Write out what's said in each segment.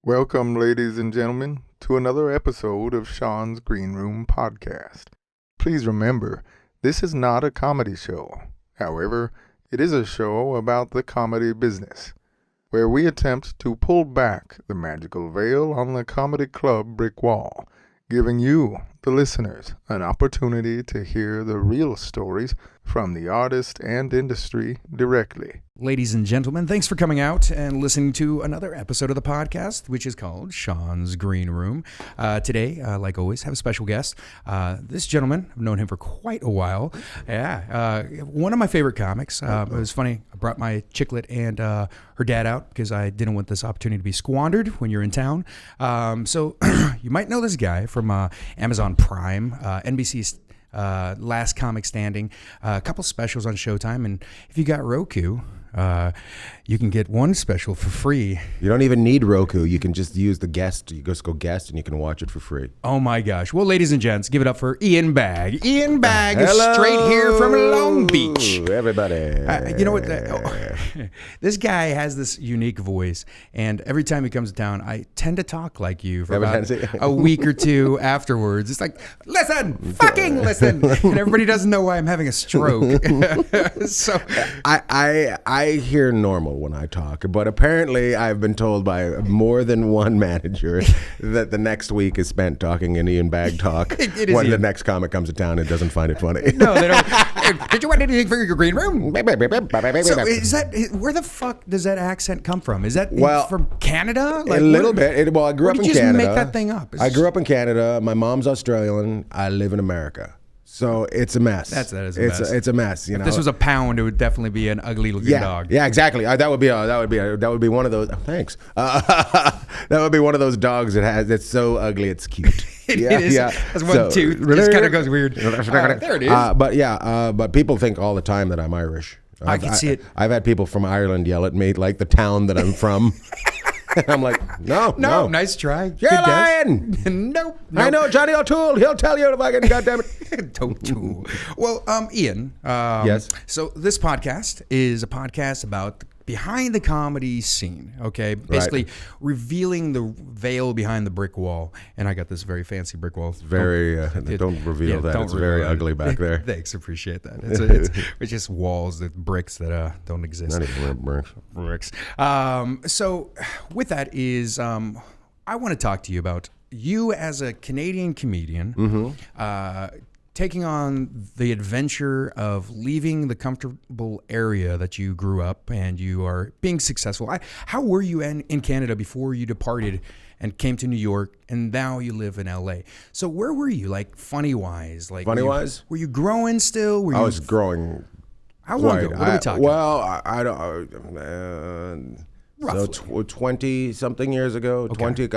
Welcome, ladies and gentlemen, to another episode of Sean's Green Room podcast. Please remember, this is not a comedy show. However, it is a show about the comedy business, where we attempt to pull back the magical veil on the comedy club brick wall, giving you, the listeners, an opportunity to hear the real stories from the artist and industry directly. Ladies and gentlemen, thanks for coming out and listening to another episode of the podcast, which is called Sean's Green Room. Today, like always, have a special guest. This gentleman, I've known him for quite a while. One of my favorite comics. It was funny. I brought my chicklet and her dad out because I didn't want this opportunity to be squandered when you're in town. So you might know this guy from Amazon Prime, NBC's Last Comic Standing, a couple specials on Showtime, and if you got Roku, you can get one special for free. You don't even need Roku. You can just use the guest. You just go guest and you can watch it for free. Oh my gosh. Well, ladies and gents, give it up for Ian Bagg. Ian Bagg is straight here from Long Beach. Everybody. You know what? This guy has this unique voice, and every time he comes to town, I tend to talk like you for about a week or two afterwards. It's like, listen, fucking listen. And everybody doesn't know why I'm having a stroke. So I hear normal when I talk, but apparently I've been told by more than one manager that the next week is spent talking in Ian Bagg talk when the next comic comes to town and doesn't find it funny. No, they don't. Did you want anything for your green room? So is that, where the fuck does that accent come from? Is that from Canada? Like, a little bit. I grew up in Canada. Did you just make that thing up? I grew up in Canada. My mom's Australian. I live in America. So it's a mess. That is a mess. It's a mess. You know, if this was a pound, it would definitely be an ugly looking dog. Yeah, exactly. That would be one of those. Thanks. That would be one of those dogs that's so ugly it's cute. It is. That's one tooth. It just kind of goes weird. There it is. But people think all the time that I'm Irish. I can see it. I've had people from Ireland yell at me, like the town that I'm from. I'm like, no. Nice try. You're lying. Nope. I know Johnny O'Toole. He'll tell you if I can. Goddamn it. O'Toole. Well, Ian. Yes. So this podcast is a podcast about behind the comedy scene. Okay, basically revealing the veil behind the brick wall. And I got this very fancy brick wall. Don't reveal that. It's very ugly back there. Thanks, appreciate that. It's just walls, bricks that don't exist. Not even bricks. So with that is, I want to talk to you about you as a Canadian comedian, taking on the adventure of leaving the comfortable area that you grew up and you are being successful. How were you in Canada before you departed and came to New York, and now you live in LA? So where were you, like funny-wise? Were you growing still? I was growing. How long ago? What are we talking? Well, I don't. So 20-something years ago, Okay.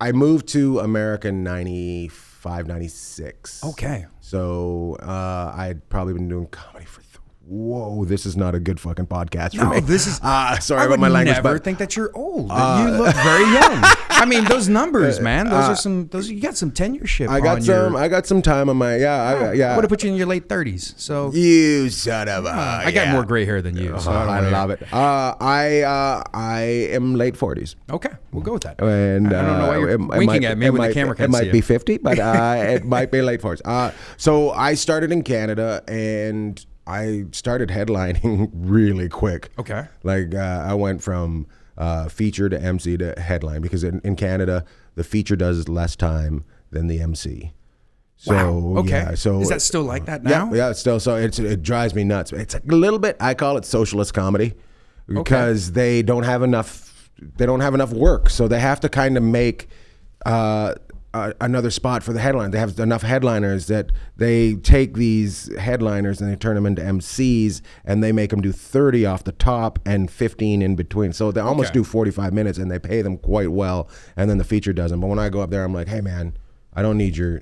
I moved to America in 95, 96. Okay. So I'd probably been doing comedy for whoa, this is not a good fucking podcast for me. This is. Sorry about my language. I would never think that you're old. You look very young. I mean, those numbers, man. Those are some. You got some tenureship. I got some time on my. I would have put you in your late 30s. So you son of a. I got more gray hair than you. So I love it. I am late 40s. Okay, we'll go with that. And I don't know why you're winking at me when the camera can't see it. It might be 50, but it might be late 40s. So I started in Canada and I started headlining really quick. Okay. Like I went from feature to MC to headline because in Canada the feature does less time than the MC. So, wow. Okay. Yeah, so is that still like that now? Yeah, it's still. So it drives me nuts. It's a little bit. I call it socialist comedy because they don't have enough. They don't have enough work, so they have to kind of make another spot for the headline. They have enough headliners that they take these headliners and they turn them into MCs and they make them do 30 off the top and 15 in between. So they almost do 45 minutes and they pay them quite well. And then the feature doesn't. But when I go up there, I'm like, hey man, I don't need your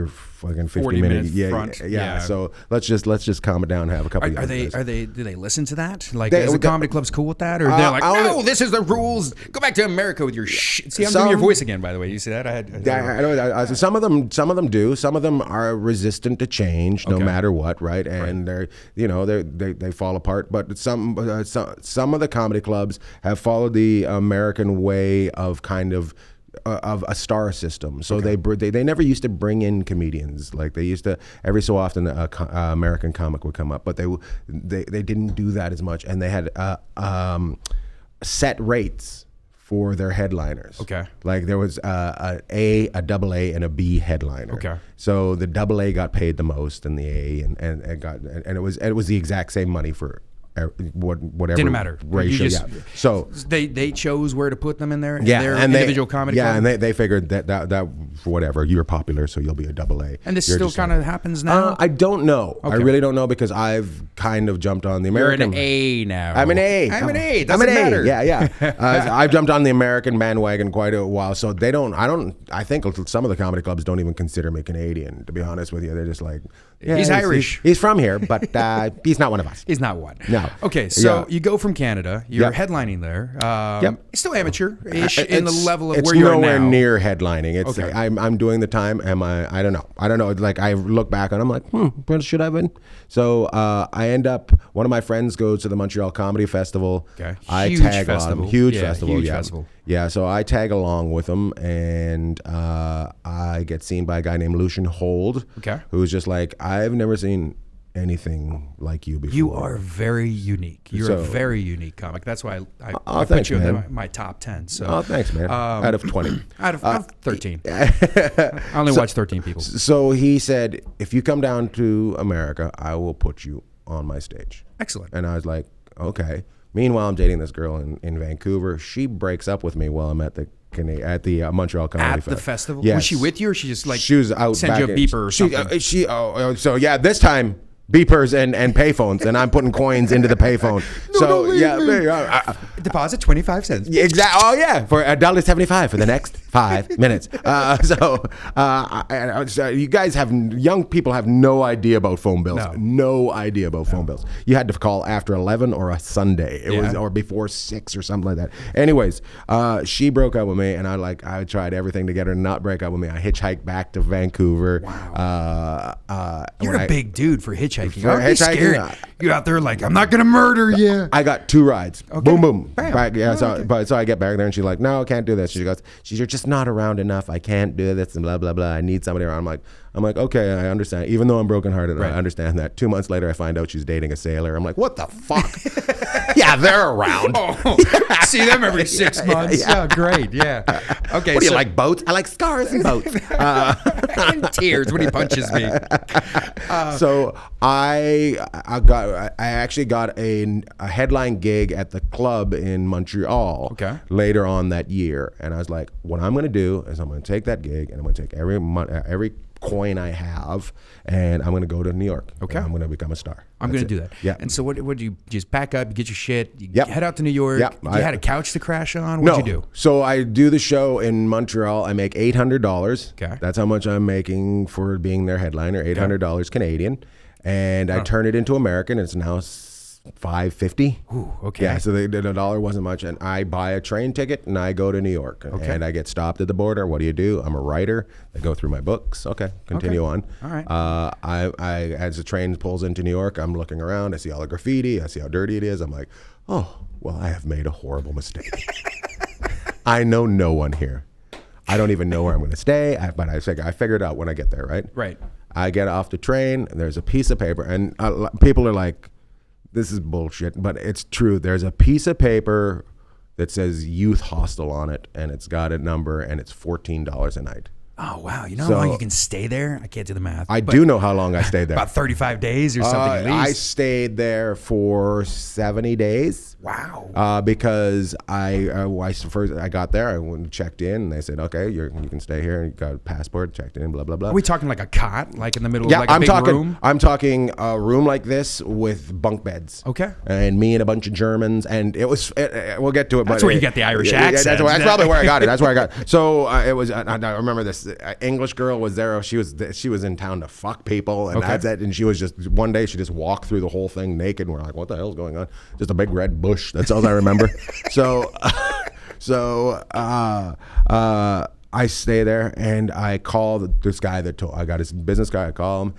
fucking 40 50-minute minutes front. Yeah. So let's just calm it down and have a couple. Do they listen to that? Like, They- is the they- comedy club's cool with that, or they're like, no, this is the rules. Go back to America with your shit. See, I'm doing your voice again, by the way. You see that? I know. Some of them do. Some of them are resistant to change, no matter what, right? And they fall apart. But some of the comedy clubs have followed the American way of kind of a star system. So they never used to bring in comedians. Like they used to, every so often a American comic would come up, but they didn't do that as much. And they had set rates for their headliners. Okay. Like there was a double A, and a B headliner. Okay. So the double A got paid the most, and the A and it was the exact same money for whatever. Didn't matter. Ratio. So they chose where to put them in there. Yeah, their and individual comedy club. and they figured that whatever, you're popular, so you'll be a double A. And this still kind of happens now. I don't know. Okay. I really don't know, because I've kind of jumped on the You're American. an A now. I'm an A. I'm an A. I'm an A. Matter. Yeah. I've jumped on the American bandwagon quite a while, so they don't. I think some of the comedy clubs don't even consider me Canadian. To be honest with you, they're just like, yeah, He's Irish. He's from here, but he's not one of us. He's not one. No. Okay, so Yeah. you go from Canada. You're Yep. headlining there. Yep. It's still amateur-ish in the It's- level of it's where you are now. nowhere near headlining. It's Okay. I'm doing the time. I don't know. Like I look back and I'm like, where should I have been? So I end up. One of my friends goes to the Montreal Comedy Festival. Okay. I Huge tag festival. along. Huge Yeah, festival. huge yeah. festival. Yeah. So I tag along with them, and I get seen by a guy named Lucian Hold. Okay. Who's just like, I've never seen anything like you before. You are very unique. You're a So- very unique comic. That's why I put thanks, you in man. my top 10. So Oh, thanks, man. Out of 20. out of 13. I only watch 13 people. So he said, if you come down to America, I will put you on my stage. Excellent. And I was like, okay. Meanwhile, I'm dating this girl in Vancouver. She breaks up with me while I'm at the Montreal Comedy At the festival? Yes. Was she with you, or she just like she was out send you a back beeper or something? So yeah, this time beepers and payphones, and I'm putting coins into the payphone. Deposit 25 cents. Exactly. Oh yeah, for $1.75 for the next 5 minutes. You guys young people have no idea about phone bills. No idea about phone bills. You had to call after 11 or a Sunday. It was or before 6 or something like that. Anyways, she broke up with me, and I tried everything to get her to not break up with me. I hitchhiked back to Vancouver. Wow. You're a big dude for hitchhiking. For Aren't you scared? hitchhiking, You're out there like, I'm not gonna murder you. I got 2 rides. Okay. Boom, boom. Bam. Back, yeah. So, okay. so I get back there, and she's like, "No, I can't do this." She goes, "You're just not around enough. I can't do this and blah blah blah. I need somebody around." I'm like, okay, I understand. Even though I'm brokenhearted, Right. I understand that. 2 months later, I find out she's dating a sailor. I'm like, what the fuck? Yeah, they're around. Oh, see them every 6 months. Yeah, great. Yeah. Okay. What do you like, boats? I like scars and boats. And tears when he punches me. So I actually got a headline gig at the club in Montreal later on that year, and I was like, what I'm going to do is I'm going to take that gig, and I'm going to take every coin I have, and I'm going to go to New York. Okay. I'm going to become a star. I'm going to do that. Yeah. And so what do you just pack up, you get your shit, you Yep. head out to New York? Yep. You had a couch to crash on? No. What'd you do? So I do the show in Montreal. I make $800. Okay. That's how much I'm making for being their headliner, $800 Canadian. And I turn it into American. It's now $5.50. Ooh, okay. Yeah, so the dollar wasn't much, and I buy a train ticket and I go to New York, and I get stopped at the border. What do? I'm a writer. They go through my books. Okay, continue on. All right. I as the train pulls into New York, I'm looking around. I see all the graffiti. I see how dirty it is. I'm like, oh, well, I have made a horrible mistake. I know no one here. I don't even know where I'm going to stay. But I figured it out when I get there. Right. Right. I get off the train. And there's a piece of paper, and people are like, this is bullshit, but it's true. There's a piece of paper that says youth hostel on it, and it's got a number, and it's $14 a night. Oh, wow. You know how long you can stay there? I can't do the math. I do know how long I stayed there. About 35 days or something at least. I stayed there for 70 days. Wow. Because I got there, I went and checked in, and they said, okay, you can stay here. You got a passport, checked in, blah, blah, blah. Are we talking like a cot, like in the middle Yeah, of like a big room? I'm talking a room like this with bunk beds. Okay. And me and a bunch of Germans, and it was. We'll get to it. That's but where you got the Irish yeah, accent. That's probably where I got it. That's where I got it. So it was. I remember this. English girl was there. She was in town to fuck people, and Okay. that's it. And she was just one day she just walked through the whole thing naked, and we're like, what the hell's going on? Just a big red bush. That's all I remember. So I stay there, and I call this guy I got his business guy. I call him.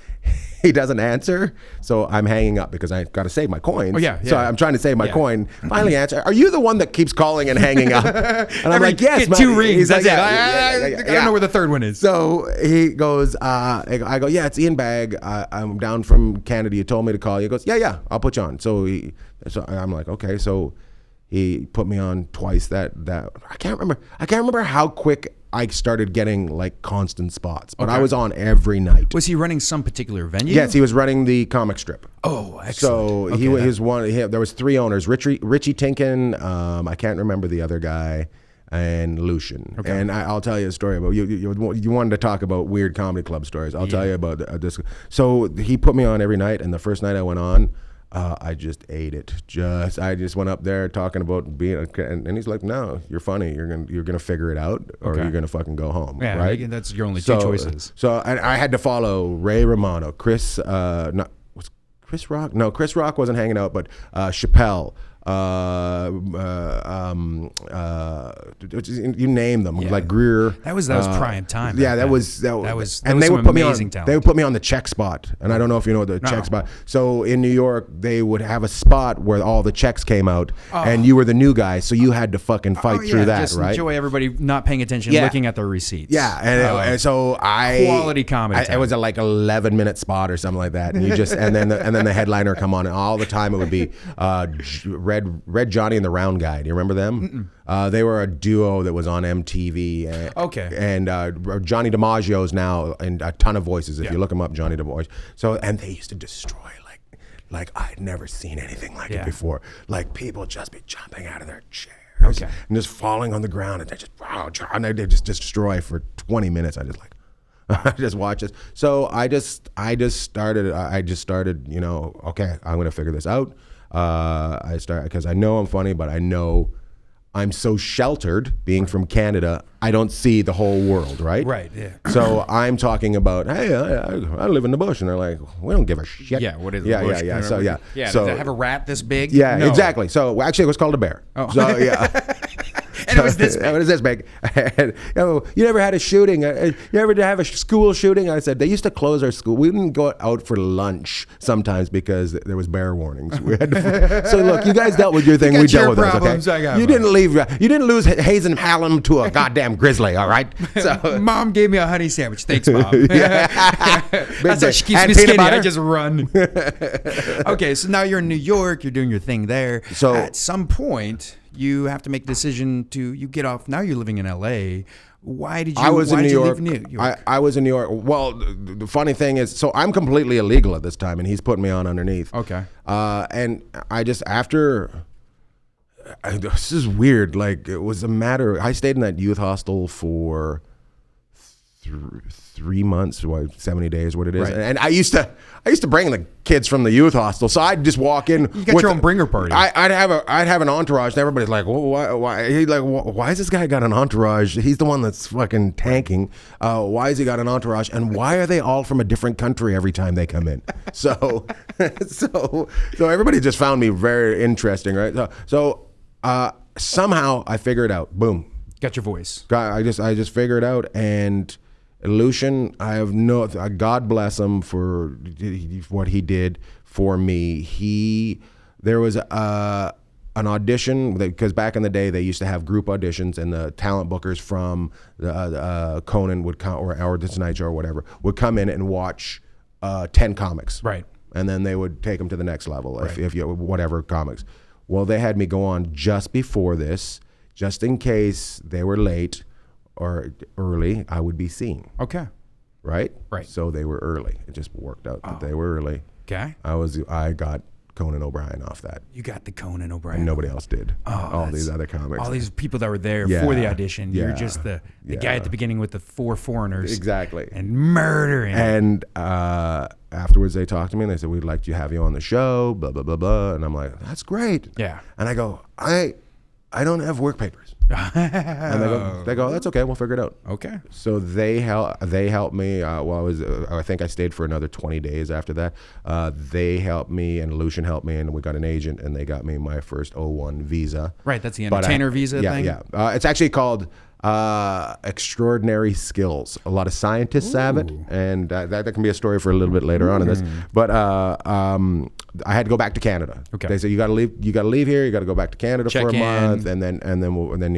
He doesn't answer, so I'm hanging up because I got to save my coins. Oh, yeah. So I'm trying to save my coin. Finally answer. Are you the one that keeps calling and hanging up? And I'm like, yes. Get 2 rings. He's like, That's it. I don't know where the third one is. So he goes, I go, yeah, it's Ian Bagg. I'm down from Canada. You told me to call you. He goes, yeah, I'll put you on. So I'm like, okay. So he put me on twice. That I can't remember how quick I started getting like constant spots, but I was on every night. Was he running some particular venue? Yes, he was running the comic strip. Oh, excellent. So Okay, he was one. There was 3 owners: Richie Tinkin, I can't remember the other guy, and Lucian. Okay. And I'll tell you a story about you wanted to talk about weird comedy club stories. I'll tell you about this. So he put me on every night, and the first night I went on, I just ate it. I just went up there talking about being, and he's like, "No, you're funny. You're gonna figure it out, or you're gonna fucking go home." Yeah, right. That's your only 2 choices. So I had to follow Ray Romano, Chris Rock? No, Chris Rock wasn't hanging out, but Chappelle. You name them, like Greer. That was prime time. Yeah, that was, and they would put me on. Talent. They would put me on the check spot, and I don't know if you know the check spot. So in New York, they would have a spot where all the checks came out, and you were the new guy, so you had to fucking fight through that, just right? Enjoy everybody not paying attention, looking at their receipts. Yeah, and so quality comedy. It was a like 11-minute spot or something like that, and you just and then the headliner come on, and all the time it would be Red Johnny and the Round Guy. Do you remember them? They were a duo that was on MTV. And Johnny DiMaggio's now in a ton of voices. If you look him up, Johnny DiMaggio. So, and they used to destroy like I'd never seen anything like it before. Like people just be jumping out of their chairs and just falling on the ground, and they just destroy for 20 minutes. I just watch this. So I just started, you know, okay, I'm going to figure this out. I started because I know I'm funny, but I know I'm so sheltered being from Canada. I don't see the whole world, right? Right, yeah. So I'm talking about, hey, I live in the bush, and they're like, we don't give a shit. Yeah, what is the bush? Yeah. So does it have a rat this big? Yeah, no. exactly. So actually, it was called a bear. Oh. So yeah. And it was this big. It was this big. And, you never had a shooting? You ever have a school shooting? I said, they used to close our school. We didn't go out for lunch sometimes because there was bear warnings. We had to, so look, you guys dealt with your thing. We dealt with problems, ours. Okay? I got You didn't lose Hazen Hallam to a goddamn grizzly. All right. So Mom gave me a honey sandwich. Thanks, Mom. That's how she keeps and me peanut skinny. butter? I just run. Okay, so now you're in New York. You're doing your thing there. So at some point, you have to make a decision you get off. Now you're living in LA. Why did you? I was in New York. Leave New York? I was in New York. Well, the funny thing is, so I'm completely illegal at this time, and he's putting me on underneath. Okay. And I just this is weird. Like it was a matter. I stayed in that youth hostel for 3 months, 70 days, what it is. Right. And I used to bring the kids from the youth hostel, so I'd just walk in. You got your own bringer party. I'd have an entourage, and everybody's like, well, why? He's like, why has this guy got an entourage? He's the one that's fucking tanking. Why has he got an entourage? And why are they all from a different country every time they come in? So everybody just found me very interesting, right? So somehow I figured it out. Boom. Got your voice. I just figured it out, and Lucian, God bless him for what he did for me. There was an audition, because back in the day they used to have group auditions, and the talent bookers from Conan would come, or The Tonight Show or whatever, would come in and watch 10 comics. Right. And then they would take them to the next level, if you whatever comics. Well, they had me go on just before this, just in case they were late or early, I would be seen. Okay. Right? Right. So they were early. It just worked out that they were early. Okay. I got Conan O'Brien off that. You got the Conan O'Brien. And nobody else did. All these other comics. All these people that were there for the audition. You're just the guy at the beginning with the 4 foreigners. Exactly. And murdering. And afterwards they talked to me and they said, we'd like to have you on the show, blah, blah, blah, blah. And I'm like, that's great. Yeah. And I go, I don't have work papers. And they go, that's okay, we'll figure it out. Okay. So they helped me. I think I stayed for another 20 days after that. They helped me, and Lucian helped me, and we got an agent, and they got me my first O1 visa. Right, that's the entertainer visa thing? Yeah. It's actually called extraordinary skills. A lot of scientists have it, and that can be a story for a little bit later on in this. But I had to go back to Canada. Okay. They said you got to leave here. You got to go back to Canada Check for a in. month, and then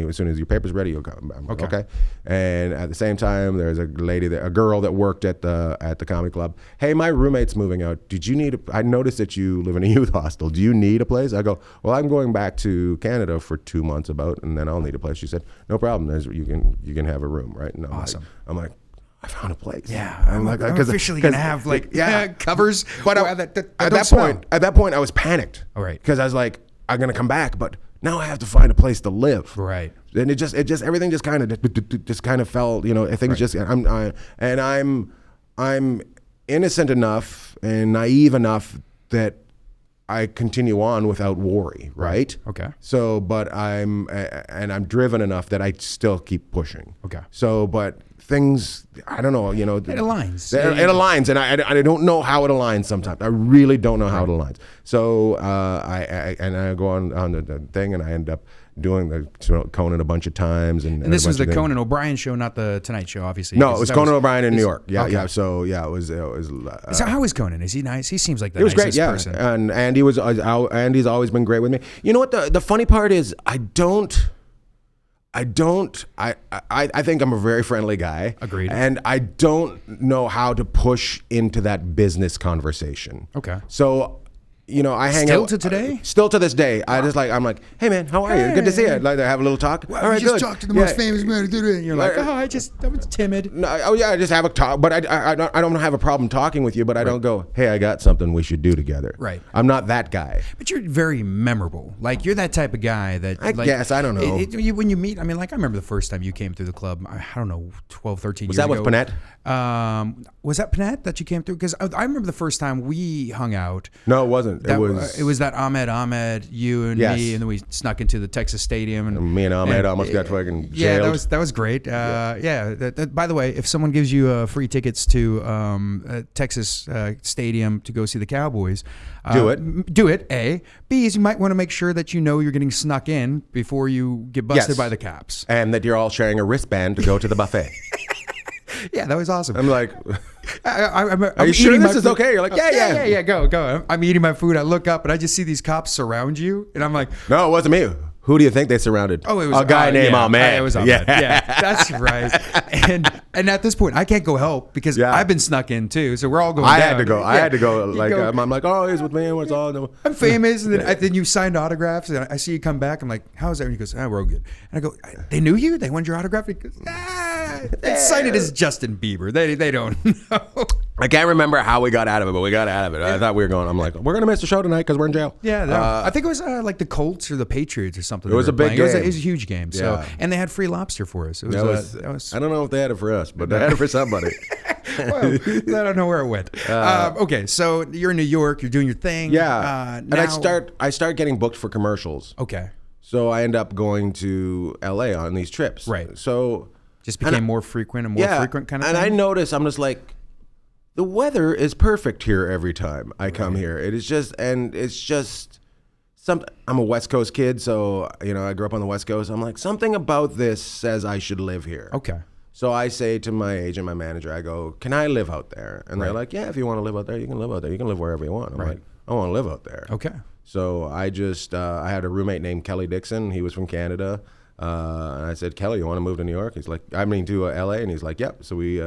as soon as your paper's ready, you'll come. I'm like, okay. And at the same time, there's a girl that worked at the comedy club. Hey, my roommate's moving out. Did you need? I noticed that you live in a youth hostel. Do you need a place? I go, well, I'm going back to Canada for 2 months and then I'll need a place. She said, no problem. You can have a room, right? And Awesome. I'm like, I found a place. Yeah, I'm officially gonna have covers. But at that point, I was panicked. All right. Because I was like, I'm gonna come back, but now I have to find a place to live. Right. And it just everything just kind of fell. Things just I'm innocent enough and naive enough that I continue on without worry, right? Okay. So, but I'm driven enough that I still keep pushing. Okay. So, but things, I don't know, It aligns. It aligns, and I don't know how it aligns sometimes. I really don't know how it aligns. So, I go on the thing, and I end up doing the Conan a bunch of times. And this was the Conan O'Brien show, not the Tonight Show, obviously. No, it was Conan O'Brien in New York. Yeah, okay. yeah. So yeah, it was. So how is Conan? Is he nice? He seems like the It was nicest great, yeah. person. And Andy's always been great with me. You know what? The funny part is, I think I'm a very friendly guy. Agreed. And I don't know how to push into that business conversation. Okay. So, I hang Still out. to today? Still to this day. I'm like, hey man, how are you? Good to see you. Like, have a little talk. Well, all right, you just good. talked to the most famous man. And you're like, I was timid. No, I just have a talk, but I don't have a problem talking with you, but I don't go, hey, I got something we should do together. Right. I'm not that guy. But you're very memorable. Like, you're that type of guy that... I guess, I don't know. When you meet... I rember the first time you came through the club, I don't know, 12, 13 Was years that ago. with Panette? Was that Panette that you came through? Because I remember the first time we hung out. No, it wasn't. It was that Ahmed, you and Yes. me, and then we snuck into the Texas Stadium. And me and Ahmed almost got fucking jailed. Yeah, that was great. By the way, if someone gives you free tickets to Texas Stadium to go see the Cowboys, Do it. Do it. A. B is you might want to make sure that you're getting snuck in before you get busted Yes. by the cops. And that you're all sharing a wristband to go to the buffet. Yeah, that was awesome. I'm like, I'm are you sure eating this my is food. okay? You're like, yeah. Go. I'm eating my food. I look up and I just see these cops surround you, and I'm like, No, it wasn't me. Who do you think they surrounded? oh, it was a guy named Ahmed. It was Ahmed. Yeah, that's right. And at this point, I can't go help because Yeah. I've been snuck in too. So we're all going. I down. had to go. I Yeah. had to go. You Like go, I'm like, oh, he's with me. What's all? No. I'm famous, and then you signed autographs, and I see you come back. I'm like, how's that? And he goes, we're all good. And I go, they knew you? They wanted your autograph? He goes, it's cited as Justin Bieber. They don't know. I can't remember how we got out of it, but we got out of it. I thought we were going. I'm like, we're gonna miss the show tonight because we're in jail. Yeah, no. I think it was like the Colts or the Patriots or something. It was a big game. It was a huge game. So, Yeah. and they had free lobster for us. It was, That was. I don't know if they had it for us, but they had it for somebody. well, I don't know where it went. Okay, so you're in New York. You're doing your thing. Yeah, and now, I start getting booked for commercials. Okay, So I end up going to LA on these trips. Right. So just became more frequent and more frequent kind of and thing. I notice I'm just like, the weather is perfect here every time I come here. It is just, and it's just something. I'm a West Coast kid, so I grew up on the West Coast. I'm like, something about this says I should live here. Okay. So I say to my agent, my manager, I go, can I live out there? And they're like, yeah, if you want to live out there, you can live out there. You can live wherever you want. I'm like, I want to live out there. Okay. So I just, I had a roommate named Kelly Dixon. He was from Canada. And I said, Kelly, you want to move to New York? He's like, to LA. And he's like, yep. So we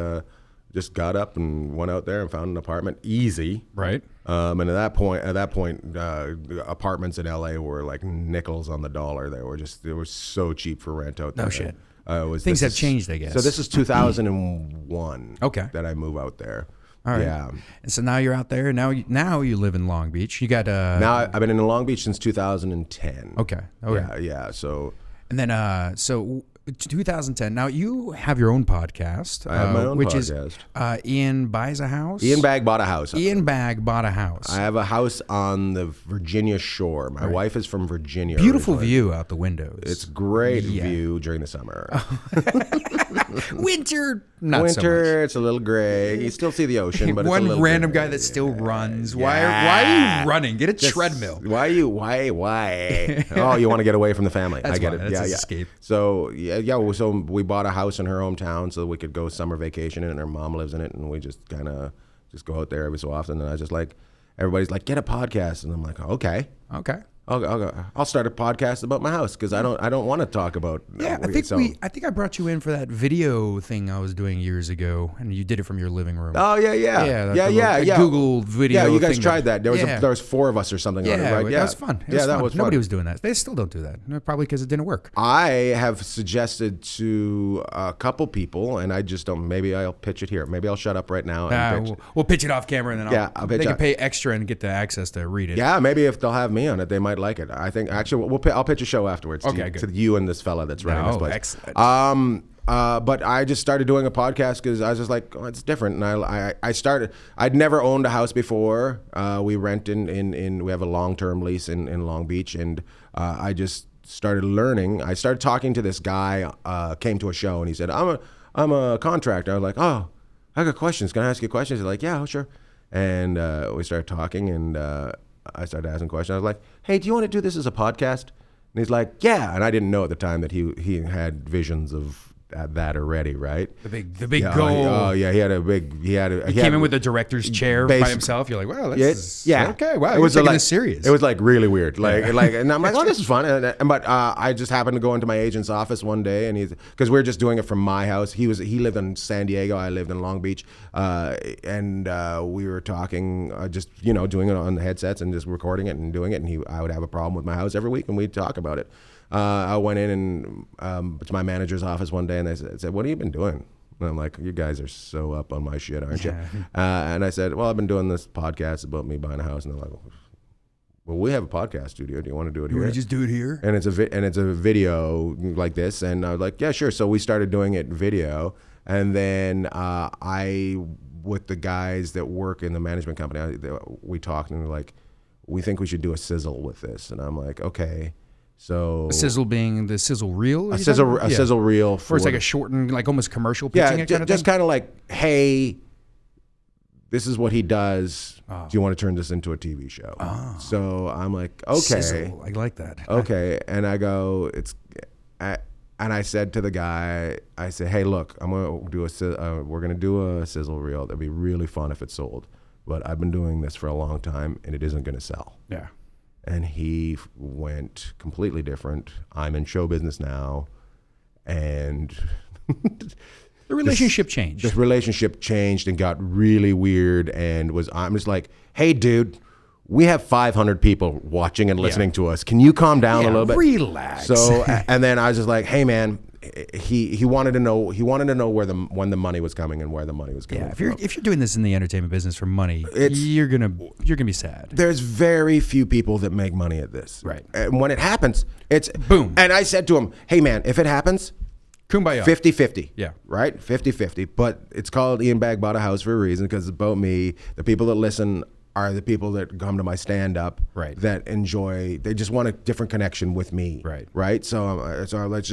just got up and went out there and found an apartment easy. Right. And at that point, apartments in LA were like nickels on the dollar. They were so cheap for rent out there. No shit. Things have changed, I guess. So this is 2001. Okay. That I move out there. All right. Yeah. And so now you're out there. Now you live in Long Beach. You got Now I've been in Long Beach since 2010. Okay. Yeah. So. And then so 2010. Now you have your own podcast. I have my own which podcast. is Ian Buys a House. Ian Bagg bought a house. Ian Bagg bought a house. I have a house on the Virginia shore. My wife is from Virginia. Beautiful originally. view out the windows. It's great view during the summer. Winter, not so much. Winter, it's a little gray. You still see the ocean, but one it's a little random gray. guy that still runs. Why are you running? Get a treadmill. Why? Oh, you want to get away from the family. That's I get why. it. That's Yeah, his yeah. escape. So so we bought a house in her hometown so that we could go summer vacation in it, and her mom lives in it, and we just kind of just go out there every so often. And I just like, everybody's like, get a podcast, and I'm like, okay. I'll start a podcast about my house because I don't want to talk about. Yeah, I think I brought you in for that video thing I was doing years ago, and you did it from your living room. Oh yeah. Google video. Yeah, you guys thing tried that. There was yeah. there was 4 of us or something on it, right? that was fun. It was fun. Nobody was doing that. They still don't do that. Probably because it didn't work. I have suggested to a couple people, and I just don't. Maybe I'll pitch it here. Maybe I'll shut up right now. And we'll pitch it off camera, and then I'll pitch they can it. pay extra and get the access to read it. Yeah, maybe if they'll have me on it, they might like it. I think actually I'll pitch a show afterwards to you and this fella that's running this place. Excellent. But I just started doing a podcast because I was just like, oh, it's different. And I started. I'd never owned a house before. We rent we have a long-term lease in Long Beach, and I just started learning. I started talking to this guy. Came to a show and he said, I'm a contractor. I was like, oh, I got questions. Can I ask you questions? He's like, yeah, oh, sure. And we started talking, and I started asking questions. I was like, hey, do you want to do this as a podcast? And he's like, yeah. And I didn't know at the time that he had visions of that already, right? The big goal. Oh yeah, he came in with a director's chair by himself. You're like, wow, that's okay. Wow, you're taking this serious. It was like really weird. And I'm like, oh, this is fun. But I just happened to go into my agent's office one day, and because we were just doing it from my house. He lived in San Diego. I lived in Long Beach, and we were talking, just doing it on the headsets and just recording it and doing it. And I would have a problem with my house every week, and we'd talk about it. I went in and to my manager's office one day, and they said, what have you been doing? And I'm like, you guys are so up on my shit, aren't you? And I said, well, I've been doing this podcast about me buying a house. And they're like, well, we have a podcast studio. Do you want to do it here? You want to just do it here? And it's a video like this. And I was like, yeah, sure. So we started doing it video. And then with the guys that work in the management company, we talked, and we're like, we think we should do a sizzle with this. And I'm like, okay. So a sizzle being the sizzle reel? A sizzle reel. Or it's like a shortened, like almost commercial pitching kind of just thing? kind of like, hey, this is what he does. Oh. Do you want to turn this into a TV show? Oh. So I'm like, okay. Sizzle. I like that. Okay. And I go, and I said to the guy, I said, hey, look, we're going to do a sizzle reel. That'd be really fun if it sold. But I've been doing this for a long time, and it isn't going to sell. Yeah. And he went completely different. I'm in show business now, and the relationship changed. The relationship changed and got really weird. And I'm just like, hey, dude, we have 500 people watching and listening to us. Can you calm down a little bit? Relax. So, and then I was just like, hey, man. He wanted to know when the money was coming and where the money was coming from. If you're doing this in the entertainment business for money, you're gonna be sad. There's very few people that make money at this. Right. And when it happens, it's boom. And I said to him, hey man, if it happens, kumbaya. 50-50. Yeah. Right? 50-50. But it's called Ian Bagg Bought a House for a reason, because it's about me. The people that listen are the people that come to my stand-up, right, that enjoy. They just want a different connection with me, right. So let's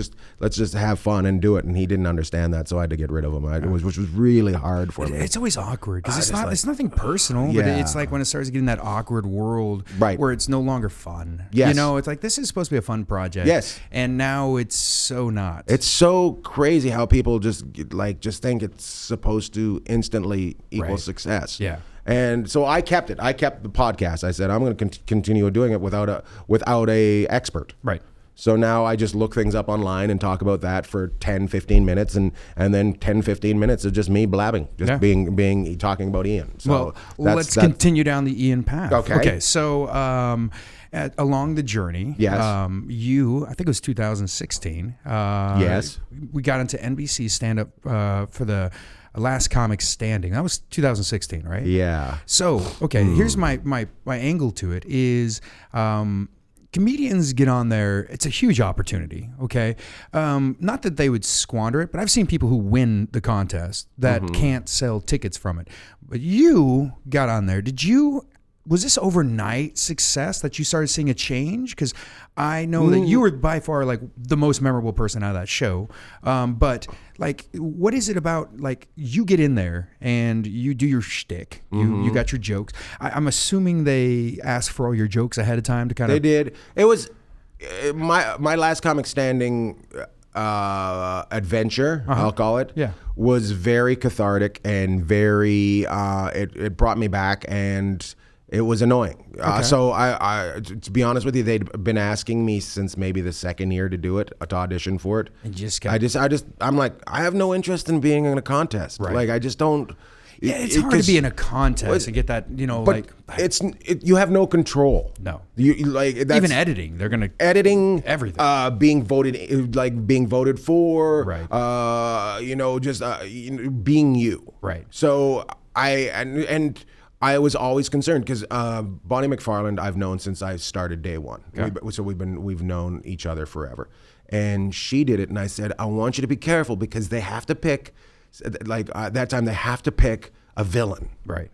just have fun and do it. And he didn't understand that, so I had to get rid of him. Which was really hard for me. It's always awkward because it's nothing personal, but it's like when it starts getting that awkward world, where it's no longer fun. Yes. It's like this is supposed to be a fun project. Yes. And now it's so not. It's so crazy how people just think it's supposed to instantly equal success. Yeah. And so I kept it. I kept the podcast. I said I'm going to continue doing it without a expert. Right. So now I just look things up online and talk about that for 10, 15 minutes, and then 10, 15 minutes of just me blabbing, just being talking about Ian. So let's continue down the Ian path. Okay. So along the journey, yes, I think it was 2016. Yes, we got into NBC stand up for the Last Comic Standing. That was 2016, right? Yeah. So, okay, here's my angle to it is comedians get on there, it's a huge opportunity, okay? Not that they would squander it, but I've seen people who win the contest that can't sell tickets from it. But you got on there. Was this overnight success that you started seeing a change? Because I know that you were by far like the most memorable person out of that show. But like, what is it about, like, you get in there and you do your shtick. You got your jokes. I'm assuming they asked for all your jokes ahead of time to kind of. They did. It was my last comic standing adventure, I'll call it. Yeah. Was very cathartic and very. It brought me back and. It was annoying. So I, to be honest with you, they'd been asking me since maybe the second year to do it, to audition for it. And I'm like, I have no interest in being in a contest. Right. Like, I just don't. Yeah, it's hard to be in a contest and get that, but you have no control. No. You like that's, even editing, they're gonna editing everything. Being voted for. Right. Being you. Right. So I was always concerned because Bonnie McFarland I've known since I started day one. Okay. We've known each other forever, and she did it. And I said, I want you to be careful because they have to pick, that time they have to pick a villain. Right.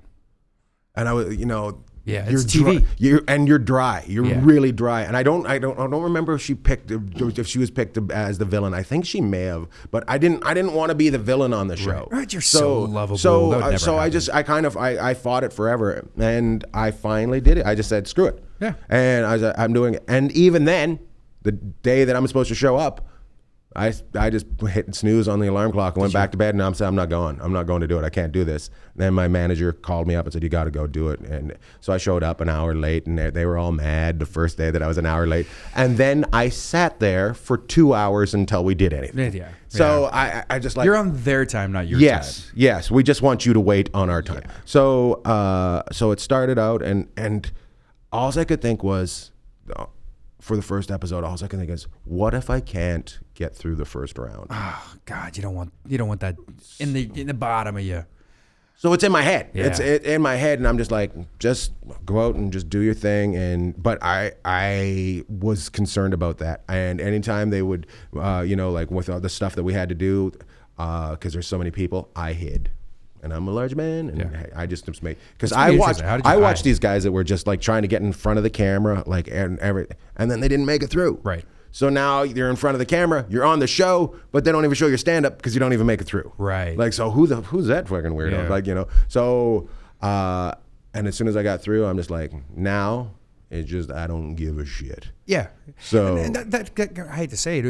And I was, yeah, you're it's TV. You're dry. You're really dry. And I don't remember if she was picked as the villain. I think she may have, but I didn't want to be the villain on the show. Right. You're so lovable. I fought it forever, and I finally did it. I just said screw it. Yeah. And I'm doing it. And even then, the day that I'm supposed to show up, I just hit snooze on the alarm clock and went back to bed, and I'm saying, I'm not going to do it. I can't do this. And then my manager called me up and said, you got to go do it. And so I showed up an hour late, and they were all mad the first day that I was an hour late. And then I sat there for 2 hours until we did anything. Yeah. So I just like... You're on their time, not your time. Yes. We just want you to wait on our time. Yeah. So it started out, and all I could think was... For the first episode, all I can think is, what if I can't get through the first round? Oh God, you don't want that in the bottom of you. So it's in my head. Yeah. It's in my head, and I'm just like, just go out and just do your thing. But I was concerned about that. And anytime they would, like with all the stuff that we had to do, because there's so many people, I hid. And I'm a large man, and I just made because I watched these guys that were just like trying to get in front of the camera, and then they didn't make it through. Right. So now you're in front of the camera, you're on the show, but they don't even show your stand up because you don't even make it through. Right. Like, so who's that fucking weirdo? Yeah. So and as soon as I got through, I'm just like, now it's just I don't give a shit. Yeah. So and that I hate to say it,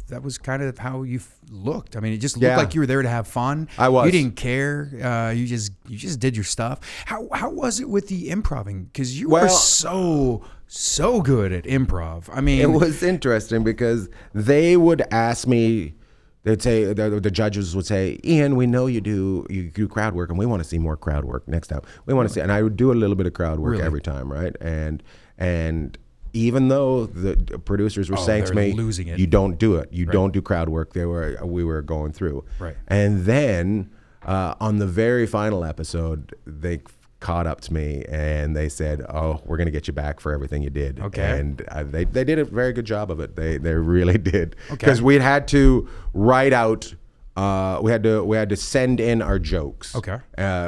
that was kind of how you looked. I mean, it just looked like you were there to have fun. I was. You didn't care. You just did your stuff. How was it with the improving? Because you were so good at improv. I mean, it was interesting because they would ask me. They'd say the judges would say, Ian, we know you do crowd work, and we want to see more crowd work next time. We want to see, and I would do a little bit of crowd work every time, right? And even though the producers were saying to me, losing it. you don't do it, you don't do crowd work, we were going through, right? And then on the very final episode, they caught up to me and they said, "Oh, we're gonna get you back for everything you did." Okay. And they did a very good job of it. They really did. Because we had to write out. We had to send in our jokes. Okay.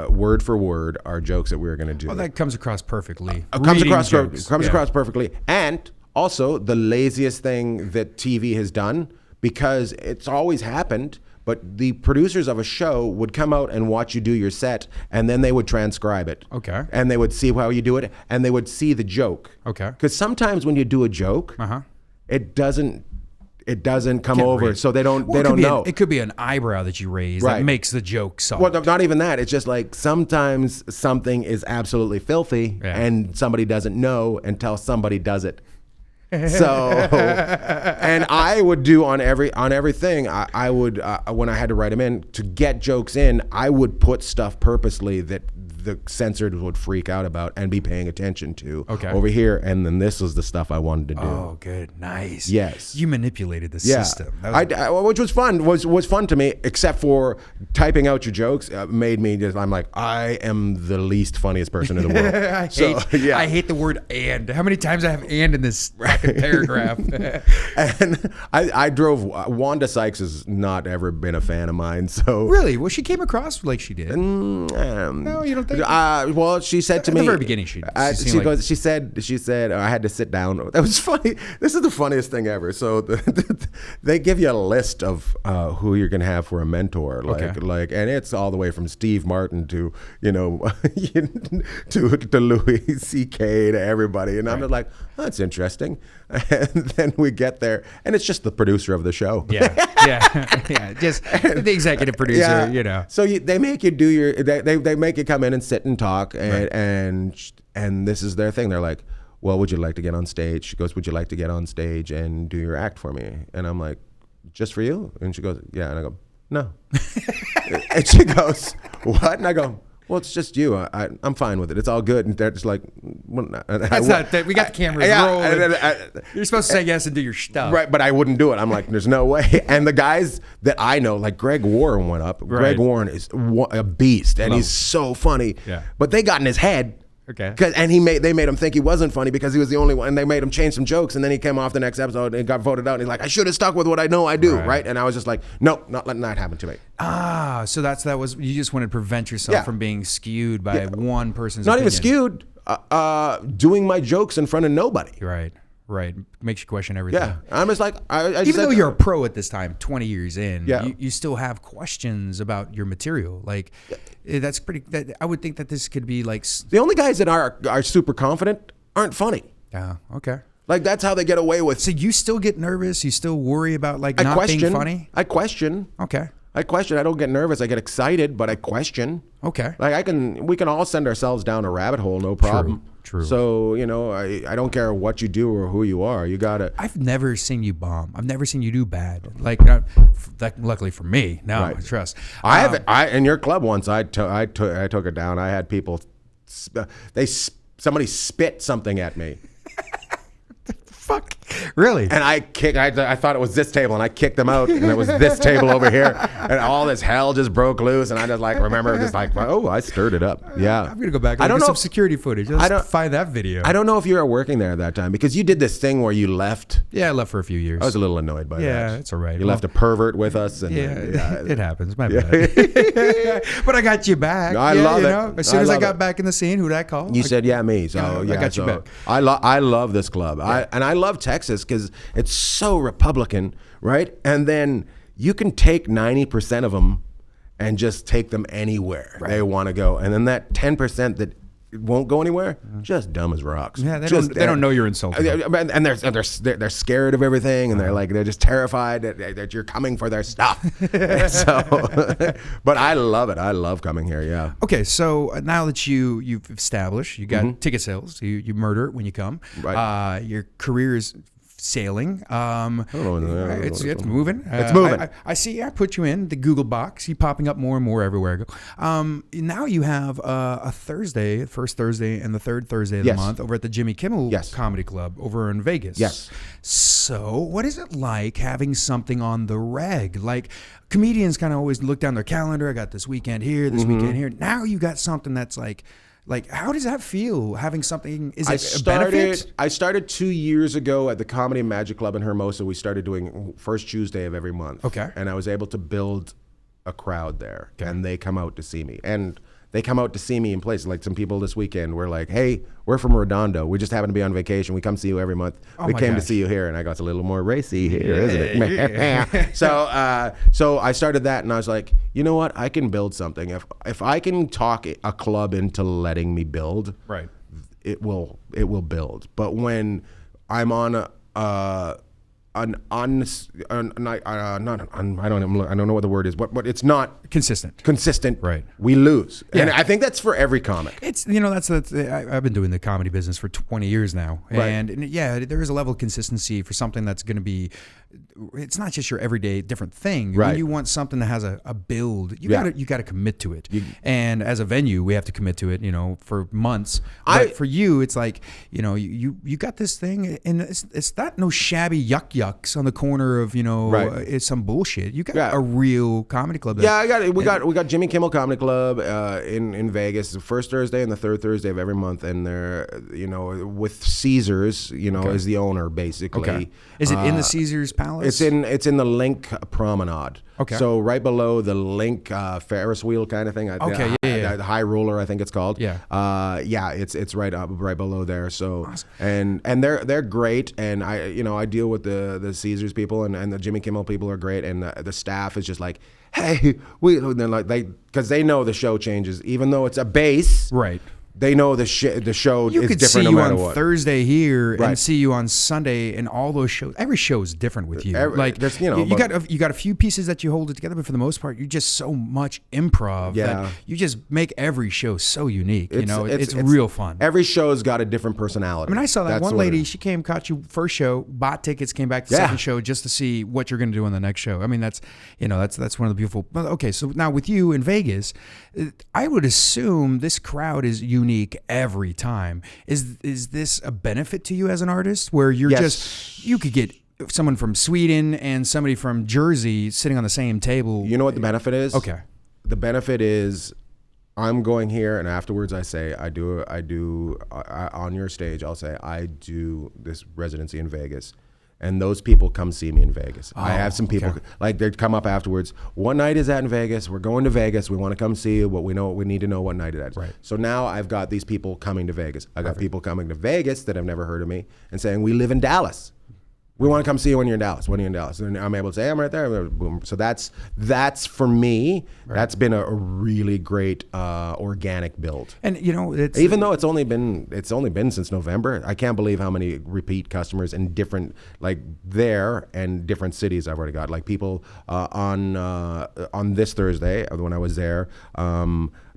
Word for word, our jokes that we were gonna do. Well, that comes across perfectly. Comes across perfectly. And also the laziest thing that TV has done, because it's always happened. But the producers of a show would come out and watch you do your set, and then they would transcribe it. Okay. And they would see how you do it, and they would see the joke. Okay. Because sometimes when you do a joke, it doesn't come over, so they don't know. It could be an eyebrow that you raise that makes the joke solid. Well, not even that. It's just like sometimes something is absolutely filthy, and somebody doesn't know until somebody does it. So, and I would do on everything. I would when I had to write them in to get jokes in, I would put stuff purposely that the censors would freak out about and be paying attention to Okay. over here. And then this was the stuff I wanted to do. Oh, good. Nice. Yes. You manipulated the Yeah, system. That was- which was fun. Was fun to me, except for typing out your jokes. Made me just. I'm like, I am the least funniest person in the world. I hate the word "and." How many times I have "and" in this fucking paragraph? And I drove. Wanda Sykes has not ever been a fan of mine. So Really? Well, she came across like she did. no, you don't think? Well, she said to At me the very beginning, she seemed like- goes. She said I had to sit down. That was funny. This is the funniest thing ever. So they give you a list of who you're gonna have for a mentor, and it's all the way from Steve Martin to to Louis C.K. to everybody, and I'm just like, oh, that's interesting. And then we get there, and it's just the producer of the show. Yeah. Just the executive producer. So they make you do your. They make you come in and sit and talk, and this is their thing. They're like, well, would you like to get on stage? She goes, would you like to get on stage and do your act for me? And I'm like, just for you? And she goes, yeah. And I go, no. And she goes, what? And I go, well, it's just you. I'm fine with it. It's all good. And they're just like, well, That's not that. We got the cameras rolling. You're supposed to say yes and do your stuff. Right, but I wouldn't do it. I'm like, there's no way. And the guys that I know, like Greg Warren went up. Right. Greg Warren is a beast, and he's so funny. Yeah. But they got in his head. Okay. And they made him think he wasn't funny because he was the only one. And they made him change some jokes, and then he came off the next episode and got voted out. And he's like, I should have stuck with what I know I do, right? And I was just like, nope, not letting that happen to me. So that was you just wanted to prevent yourself from being skewed by one person's Not opinion. even skewed. Doing my jokes in front of nobody. Right. Makes you question everything. Yeah, I'm just like, I Even though you're a pro at this time, 20 years in, Yeah. you still have questions about your material. Like, that's pretty. I would think that this could be like. the only guys that are super confident aren't funny. Okay. Like that's how they get away with. So you still get nervous? You still worry about like I not question. being funny? I question. Okay. I question. I don't get nervous. I get excited, but I question. Okay. Like we can all send ourselves down a rabbit hole, no problem. True. So I don't care what you do or who you are. You gotta. I've never seen you bomb. I've never seen you do bad. Like, luckily for me, now I trust. I have. In your club once, I took it down. I had people. Somebody spit something at me. Fuck. Really? And I thought it was this table, and I kicked them out, and it was this table over here, and all this hell just broke loose, and I just remember just I stirred it up. Yeah. I'm gonna go back and I don't look at know some security footage. Just find that video. I don't know if you were working there at that time because you did this thing where you left. Yeah, I left for a few years. I was a little annoyed by that. Yeah, it's all right. You left a pervert with us. And, it happens. My bad. But I got you back. I love it. As soon as I got back in the scene, who'd I call? You said, yeah, me. So I got you back. I love this club. Yeah. I love Texas because it's so Republican, right? And then you can take 90% of them and just take them anywhere they want to go. And then that 10% that won't go anywhere, just dumb as rocks. Yeah, they don't know you're insulting. And they're scared of everything, and they're just terrified that you're coming for their stuff. So, but I love it. I love coming here. Yeah. Okay, so now that you've established, you got ticket sales, you murder it when you come. Right. Your career is sailing. It's moving. It's moving. I see. I put you in the Google box. You popping up more and more everywhere I go. Now you have a Thursday, first Thursday and the third Thursday of the month over at the Jimmy Kimmel Comedy Club over in Vegas. Yes. So what is it like having something on the reg? Like comedians kind of always look down their calendar. I got this weekend here, this weekend here. Now you got something that's like, how does that feel? Having something, is it a benefit? I started 2 years ago at the Comedy and Magic Club in Hermosa. We started doing first Tuesday of every month. Okay. And I was able to build a crowd there. Okay. And they come out to see me. And they come out to see me in places. Like some people this weekend were like, hey, we're from Redondo. We just happen to be on vacation. We come see you every month. We came to see you here. And I go, it's a little more racy here, isn't it? So I started that, and I was like, you know what? I can build something. If I can talk a club into letting me build, it will build. But when I'm on I don't know what the word is, but it's not consistent. Right. We lose. Yeah. And I think that's for every comic. It's, I've been doing the comedy business for 20 years now. Right. And yeah, there is a level of consistency for something that's going to be it's not just your everyday different thing. Right. When you want something that has a build, you gotta commit to it. And as a venue, we have to commit to it, for months. But for you, it's like, you got this thing, and it's not no shabby yucks on the corner of, it's some bullshit. You got a real comedy club. I got it. We got Jimmy Kimmel Comedy Club in Vegas, the first Thursday and the third Thursday of every month, and they're with Caesars, is the owner basically. Okay. Is it in the Caesars Palace? It's in the Link Promenade. Okay. So right below the Link Ferris wheel kind of thing. The High Roller, I think it's called. Yeah. It's right below there. So awesome. and they're great, and I deal with the Caesars people, and the Jimmy Kimmel people are great, and the staff is just like, hey, because they know the show changes, even though it's a base. Right. They know the show is different no matter what. You could see you on Thursday here and see you on Sunday, and all those shows. Every show is different with you. You got a few pieces that you hold it together, but for the most part, you're just so much improv that you just make every show so unique. It's real fun. Every show's got a different personality. I mean, I saw that one lady. She came, caught you first show, bought tickets, came back to the second show just to see what you're going to do on the next show. I mean, that's one of the beautiful. Okay, so now with you in Vegas, I would assume this crowd is unique every time. Is this a benefit to you as an artist, where you're you could get someone from Sweden and somebody from Jersey sitting on the same table? You know what the benefit is? Okay. The benefit is I'm going here, and afterwards I say I do on your stage. I'll say I do this residency in Vegas. And those people come see me in Vegas. I have some people they'd come up afterwards. What night is that in Vegas? We're going to Vegas. We want to come see you. We need to know what night it is. Right. So now I've got these people coming to Vegas. I got people coming to Vegas that have never heard of me and saying, we live in Dallas. We want to come see you when you're in Dallas. When you're in Dallas, and I'm able to say, hey, I'm right there. Boom. So that's for me. Right. That's been a really great organic build. And it's even though it's only been since November. I can't believe how many repeat customers in different there and different cities I've already got. Like people on this Thursday when I was there.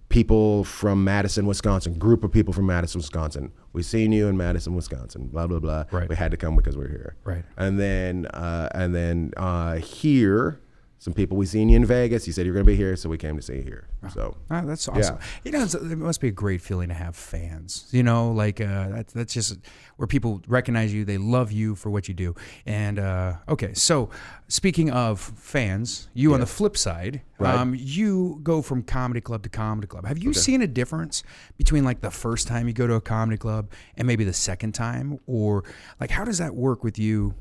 People from Madison, Wisconsin, group of people from Madison, Wisconsin. We seen you in Madison, Wisconsin, blah, blah, blah. Right. We had to come because we're here. Right. And then here, some people, we seen you in Vegas. You said you're going to be here, so we came to see you here. So that's awesome. Yeah. It must be a great feeling to have fans. That's just where people recognize you. They love you for what you do. And okay, so speaking of fans, you on the flip side, you go from comedy club to comedy club. Have you seen a difference between the first time you go to a comedy club and maybe the second time, or how does that work with you?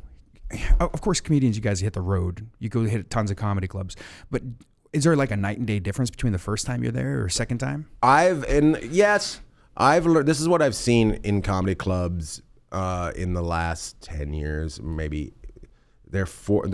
Of course, comedians, you guys hit the road. You go hit tons of comedy clubs. But is there a night and day difference between the first time you're there or second time? I've learned. This is what I've seen in comedy clubs in the last 10 years. Maybe they're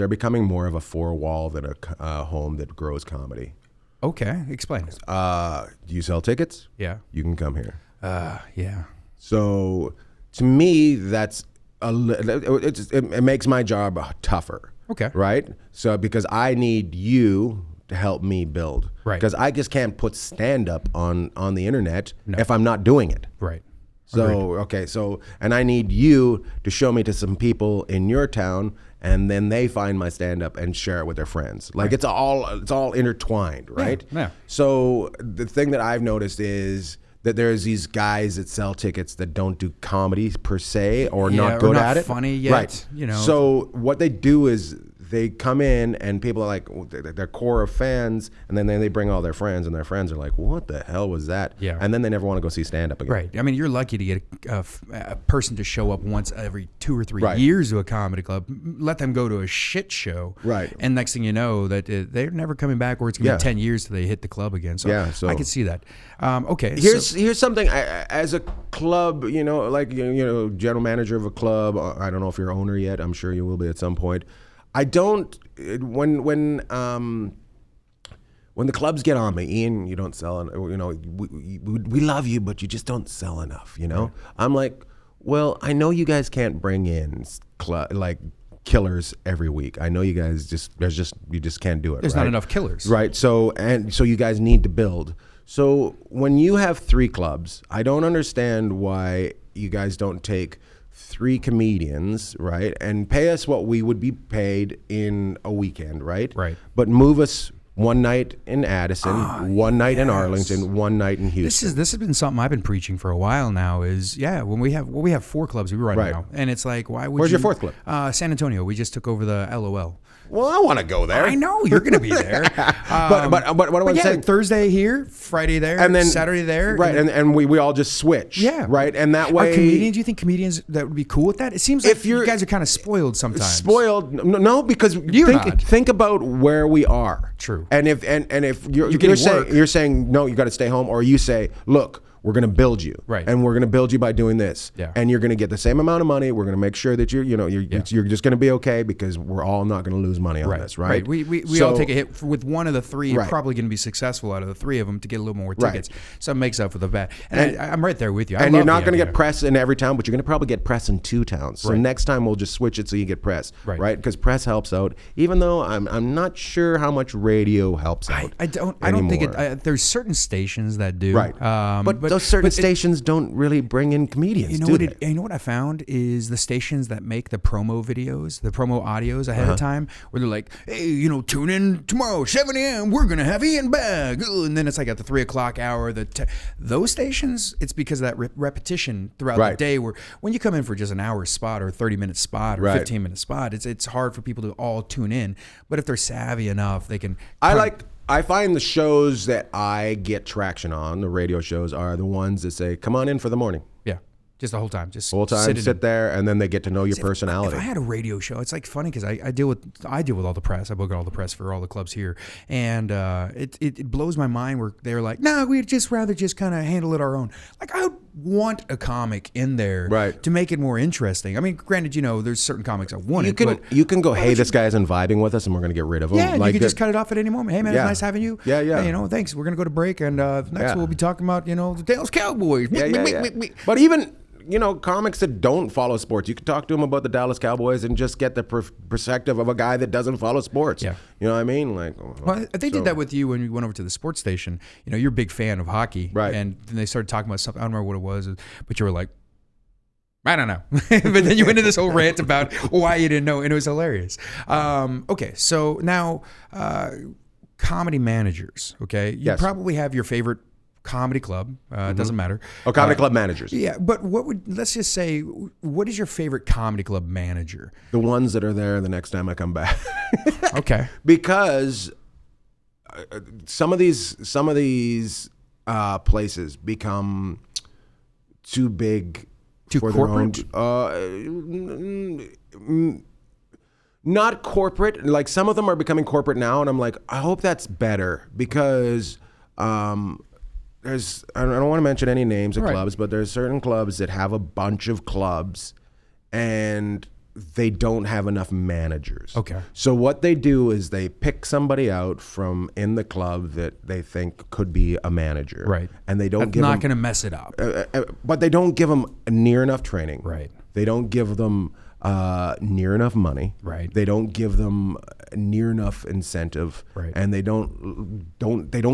becoming more of a four wall than a home that grows comedy. Okay, explain. Do you sell tickets? Yeah. You can come here. Yeah. So to me, that's it makes my job tougher. Okay. Right? So because I need you to help me build. Right. Because I just can't put stand-up on the internet if I'm not doing it. Right. So, and I need you to show me to some people in your town, and then they find my stand-up and share it with their friends. It's all intertwined, right? Yeah. So the thing that I've noticed is that there's these guys that sell tickets that don't do comedy per se, or not good at it. Funny yet, right? So what they do is they come in and people are they're core of fans, and then they bring all their friends, and their friends are like, what the hell was that? Yeah. And then they never want to go see stand-up again. Right. I mean, you're lucky to get a person to show up once every 2 or 3 years to a comedy club. Let them go to a shit show. Right. And next thing you know, that they're never coming back, or it's going to be 10 years till they hit the club again. So, I can see that. Okay. Here's something, as a club, general manager of a club, I don't know if you're owner yet. I'm sure you will be at some point. I don't, when the clubs get on me, Ian, you don't sell, we love you, but you just don't sell enough, Right. I'm like, well, I know you guys can't bring in killers every week. I know you guys you just can't do it. There's not enough killers. Right. So you guys need to build. So when you have 3 clubs, I don't understand why you guys don't take 3 comedians, right, and pay us what we would be paid in a weekend, right? Right. But move us one night in Addison, one night in Arlington, one night in Houston. This has been something I've been preaching for a while now. Is when we have 4 clubs we run Right. now, and it's like, why would Where's you, your 4th club? San Antonio. We just took over the LOL. Well, I want to go there. I know you're going to be there. But what I'm saying, Thursday here, Friday there, and then Saturday there, right? And we all just switch, right? And that way, do you think comedians that would be cool with that? It seems like you guys are kind of spoiled sometimes. Spoiled? No, because think about where we are. True. And if you're saying no, you got to stay home, or you say, look, we're going to build you, right? And we're going to build you by doing this, yeah. And you're going to get the same amount of money. We're going to make sure that you're just going to be okay, because we're all not going to lose money on this, right? We all take a hit with one of the 3. You're probably going to be successful out of the 3 of them to get a little more tickets. So it makes up for the bad. And I'm right there with you. And you're not going to get press in every town, but you're going to probably get press in 2 towns. So next time we'll just switch it so you get press, right? Because press helps out. Even though I'm not sure how much radio helps out. I don't think it. There's certain stations that do, right? But those certain stations don't really bring in comedians. You know what I found is the stations that make the promo videos, the promo audios ahead of time, where they're like, hey, tune in tomorrow 7 a.m. We're gonna have Ian Bagg, and then it's like at the 3 o'clock hour. Those stations, it's because of that repetition throughout the day. Where when you come in for just an hour spot or a 30-minute spot or 15-minute spot, it's hard for people to all tune in. But if they're savvy enough, they can. I find the shows that I get traction on, the radio shows, are the ones that say, come on in for the morning. Yeah. Just the whole time. Sit there, and then they get to know your personality. If I had a radio show, it's like funny because I deal with all the press. I book all the press for all the clubs here, and it blows my mind where they're like, "No, we'd just rather just kind of handle it our own." Like I would want a comic in there, to make it more interesting. I mean, granted, there's certain comics I want. You can go, hey, this guy isn't vibing with us, and we're going to get rid of him. Yeah, you can just cut it off at any moment. Hey, man, it's nice having you. Yeah. Hey, thanks. We're going to go to break, and next we'll be talking about the Dallas Cowboys. But even. Comics that don't follow sports, you can talk to them about the Dallas Cowboys and just get the perspective of a guy that doesn't follow sports. Yeah. You know what I mean? They did that with you when we went over to the sports station. You're a big fan of hockey. Right. And then they started talking about something. I don't remember what it was, but you were like, I don't know. But then you went into this whole rant about why you didn't know, and it was hilarious. Okay, so now comedy managers, okay? You probably have your favorite comedy club, doesn't matter. Comedy club managers. Yeah, but let's just say, what is your favorite comedy club manager? The ones that are there the next time I come back. Okay. Because some of these places become too big for corporate? Their own. Not corporate. Like some of them are becoming corporate now, and I'm like, I hope that's better because. I don't want to mention any names of clubs, but there's certain clubs that have a bunch of clubs and they don't have enough managers. Okay. So what they do is they pick somebody out from in the club that they think could be a manager. Right. And they don't not going to mess it up. But they don't give them near enough training. Right. They don't give them near enough money. Right. They don't give them near enough incentive. Right. And they don't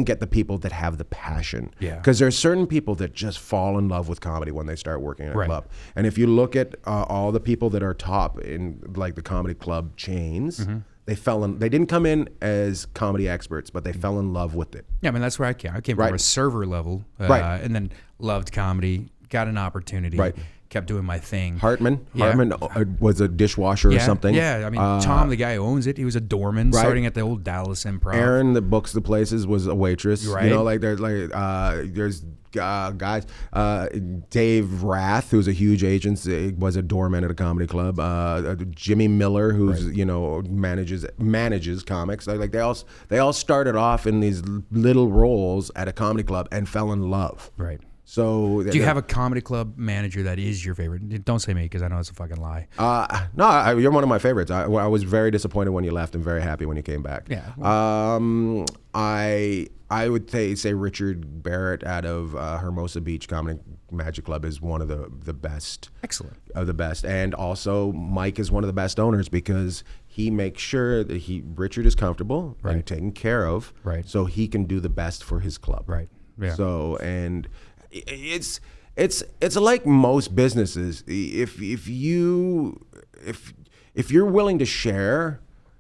get the people that have the passion. Yeah. Because there's certain people that just fall in love with comedy when they start working at a club. And if you look at all the people that are top in like the comedy club chains, they didn't come in as comedy experts, but they fell in love with it. Yeah, I mean that's where I came. I came from a server level, and then loved comedy, got an opportunity. Kept doing my thing. Hartman was a dishwasher or something. Yeah, I mean, Tom, the guy who owns it, he was a doorman starting at the old Dallas Improv. Aaron, that books the places, was a waitress. Right. There's guys. Dave Rath, who's a huge agent, was a doorman at a comedy club. Jimmy Miller, who's manages comics. Like they all started off in these little roles at a comedy club and fell in love. Right. So, do you have a comedy club manager that is your favorite? Don't say me because I know it's a fucking lie. No, you're one of my favorites. I was very disappointed when you left and very happy when you came back. Yeah. I would say Richard Barrett out of Hermosa Beach Comedy Magic Club is one of the best. Excellent. Of the best. And also Mike is one of the best owners because he makes sure that Richard is comfortable and taken care of so he can do the best for his club. Right. Yeah. So, and it's it's like most businesses. If you're willing to share,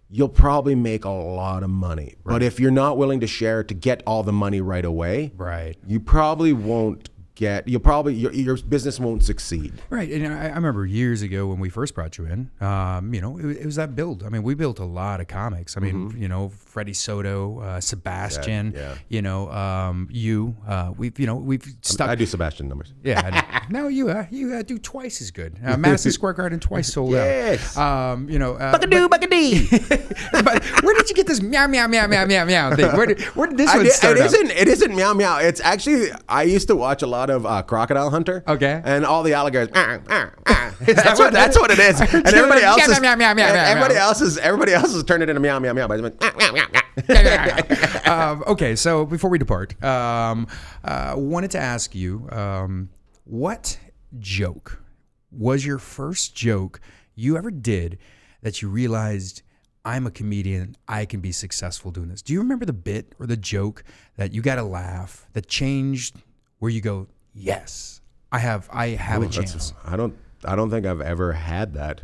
you'll probably make a lot of money. Right. But if you're not willing to share to get all the money right away, right, you probably won't get. You'll probably your business won't succeed. Right, and I remember years ago when we first brought you in. It was that build. I mean, we built a lot of comics. I mean, Freddie Soto, Sebastian. Yeah. We've stuck. I do Sebastian numbers. Yeah, no, you do twice as good. Madison Square Garden twice sold out. Yes. Buckadoo. But where did you get this meow meow meow meow meow meow thing? Where did this one start? It isn't meow meow. It's actually I used to watch a lot of Crocodile Hunter. Okay. And all the alligators. That's what it is. And everybody else is turned it into meow meow meow. But okay, so before we depart, wanted to ask you, what joke was your first joke you ever did that you realized, I'm a comedian, I can be successful doing this? Do you remember the bit or the joke that you got to laugh that changed, where you go, yes, I have a chance? I don't think I've ever had that.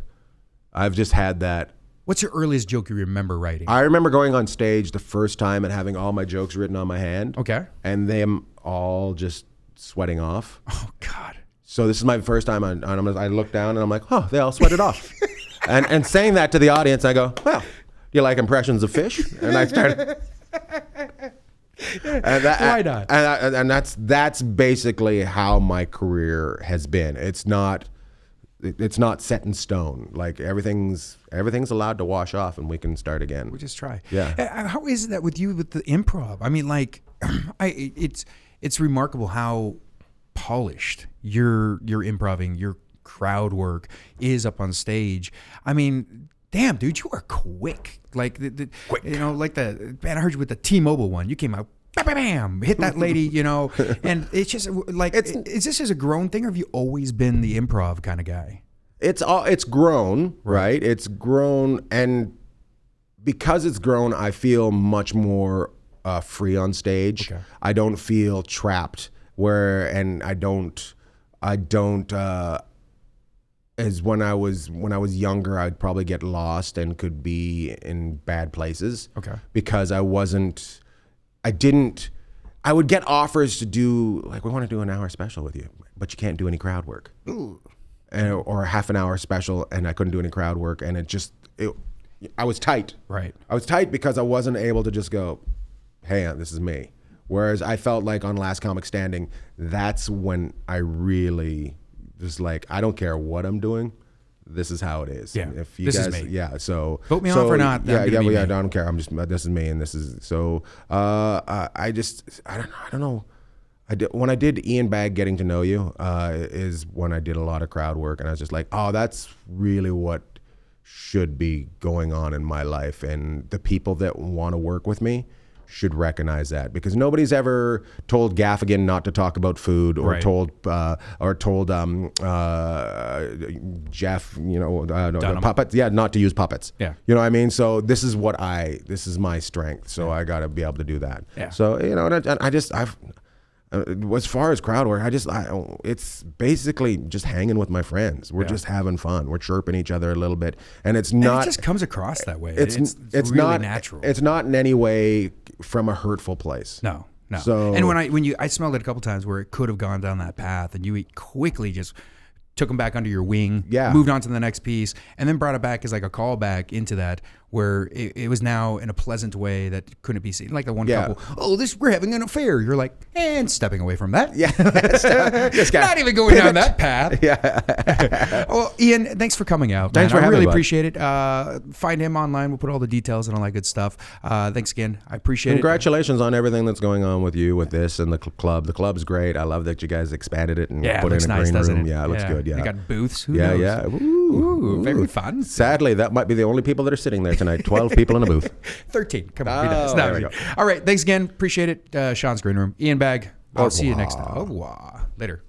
I've just had that. What's your earliest joke you remember writing? I remember going on stage the first time and having all my jokes written on my hand. Okay. And them all just sweating off. Oh, God. So this is my first time I look down and I'm like, oh, they all sweated off. And saying that to the audience, I go, well, do you like impressions of fish? And I started. Why not? And that's basically how my career has been. It's not set in stone. Like everything's allowed to wash off, and we can start again. We just try. Yeah. How is that with you with the improv? I mean, like, it's remarkable how polished your improving, your crowd work is up on stage. I mean, damn, dude, you are quick. Like quick. Like man, I heard you with the T-Mobile one. You came out, bam, bam, bam, hit that lady, and it's just like, is this just a grown thing, or have you always been the improv kind of guy? It's grown, right? It's grown, and because it's grown, I feel much more free on stage. Okay. I don't feel trapped I don't as when I was younger, I'd probably get lost and could be in bad places. Okay. Because I would get offers to do, like, we want to do an hour special with you, but you can't do any crowd work. Ooh. Or a half an hour special, and I couldn't do any crowd work, and I was tight. Right. I was tight because I wasn't able to just go, hey, this is me. Whereas I felt like on Last Comic Standing, that's when I really was like, I don't care what I'm doing. This is how it is. Yeah. If you this guys, is me. Yeah. So vote me off or not. Yeah. I don't care. I'm just, this is me, and this is so. I don't know. When I did Ian Bagg Getting to Know You, is when I did a lot of crowd work, and I was just like, oh, that's really what should be going on in my life, and the people that want to work with me should recognize that, because nobody's ever told Gaffigan not to talk about food, or right. told Jeff, puppets, not to use puppets. Yeah. You know what I mean? So this is my strength. So I got to be able to do that. Yeah. So as far as crowd work, it's basically just hanging with my friends. We're just having fun. We're chirping each other a little bit, and it just comes across that way. It's really not natural. It's not in any way from a hurtful place. No. So, and I smelled it a couple times where it could have gone down that path, and you quickly just took them back under your wing, moved on to the next piece, and then brought it back as like a callback into that, where it was now in a pleasant way that couldn't be seen. Like the one couple, we're having an affair. You're like, and stepping away from that. Yeah. Not even going down that path. Yeah. Well, Ian, thanks for coming out. Thanks for having me. I really appreciate it. Find him online. We'll put all the details and all that good stuff. Thanks again. I appreciate Congratulations on everything that's going on with you, with this and the club. The club's great. I love that you guys expanded it and put it in a green room. Yeah, it looks good. Yeah. They got booths. Who knows? Yeah. Ooh, very fun. Sadly, that might be the only people that are sitting there tonight. 12 people in a booth. 13. Come on. Oh, there we go. All right. Thanks again. Appreciate it. Sean's Green Room. Ian Bagg. I'll see you next time. Later.